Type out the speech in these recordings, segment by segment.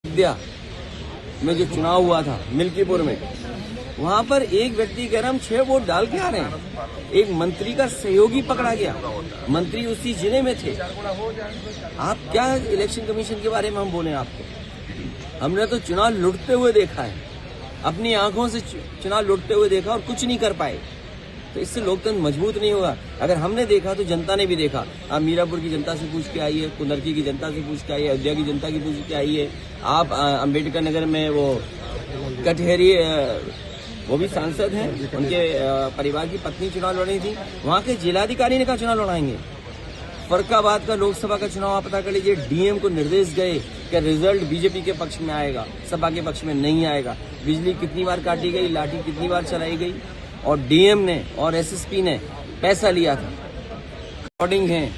अयोध्या में जो चुनाव हुआ था मिल्कीपुर में, वहां पर एक व्यक्ति कह रहा हम 6 वोट डाल के आ रहे हैं, एक मंत्री का सहयोगी पकड़ा गया, मंत्री उसी जिले में थे। आप क्या इलेक्शन कमीशन के बारे में हम बोले आपको? हमने तो चुनाव लुटते हुए देखा है, अपनी आंखों से चुनाव लुटते हुए देखा और कुछ नहीं कर पाए। तो इससे लोकतंत्र मजबूत नहीं होगा। अगर हमने देखा तो जनता ने भी देखा। आप मीरापुर की जनता से पूछ के आइए, कुंदरकी की जनता से पूछ के आइए, अयोध्या की जनता की पूछ के आइए। आप अंबेडकर नगर में वो कटहरी वो भी सांसद हैं, उनके परिवार की पत्नी चुनाव लड़ी थी, वहाँ के जिलाधिकारी ने कहा चुनाव लड़ाएंगे। फरक्काबाद का लोकसभा का चुनाव आप पता कर लीजिए, डीएम को निर्देश गए कि रिजल्ट बीजेपी के पक्ष में आएगा, सपा के पक्ष में नहीं आएगा। बिजली कितनी बार काटी गई, लाठी कितनी बार चलाई गई, और डीएम ने और एसएसपी ने पैसा लिया था। रिकॉर्डिंग है,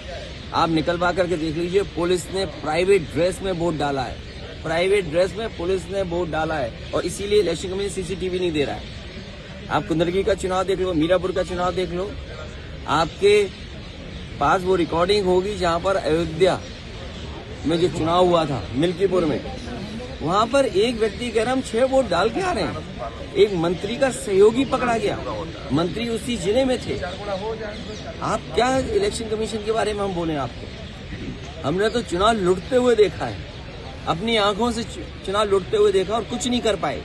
आप निकलवा करके देख लीजिए। पुलिस ने प्राइवेट ड्रेस में वोट डाला है, प्राइवेट ड्रेस में पुलिस ने वोट डाला है, और इसीलिए इलेक्शन कमीशन सीसीटीवी नहीं दे रहा है। आप कुंदरकी का चुनाव देख लो, मीरापुर का चुनाव देख लो, आपके पास वो रिकॉर्डिंग होगी जहां पर अयोध्या में जो चुनाव हुआ था मिल्कीपुर में, वहां पर एक व्यक्ति कह रहा हम 6 वोट डाल के आ रहे हैं, एक मंत्री का सहयोगी पकड़ा गया, मंत्री उसी जिले में थे। आप क्या इलेक्शन कमीशन के बारे में हम बोले आपको? हमने तो चुनाव लुटते हुए देखा है, अपनी आंखों से चुनाव लुटते हुए देखा और कुछ नहीं कर पाए।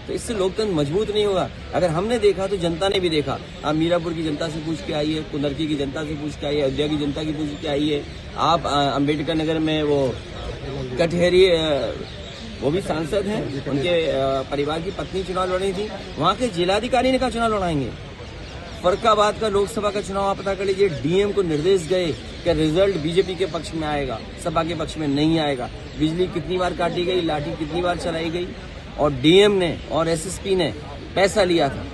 तो इससे लोकतंत्र मजबूत नहीं होगा। अगर हमने देखा तो जनता ने भी देखा। आप मीरापुर की जनता से पूछ के आइए, कुंदरकी की जनता से पूछ के आइए, अयोध्या की जनता की पूछ के आइए। आप अंबेडकर नगर में वो कटहरी वो भी सांसद हैं, उनके परिवार की पत्नी चुनाव लड़ी थी, वहाँ के जिलाधिकारी ने कहा चुनाव लड़ाएंगे। फरक्काबाद का लोकसभा का चुनाव आप पता कर लीजिए, डीएम को निर्देश गए कि रिजल्ट बीजेपी के पक्ष में आएगा, सपा के पक्ष में नहीं आएगा। बिजली कितनी बार काटी गई, लाठी कितनी बार चलाई गई, और डीएम ने और एसएसपी ने पैसा लिया था।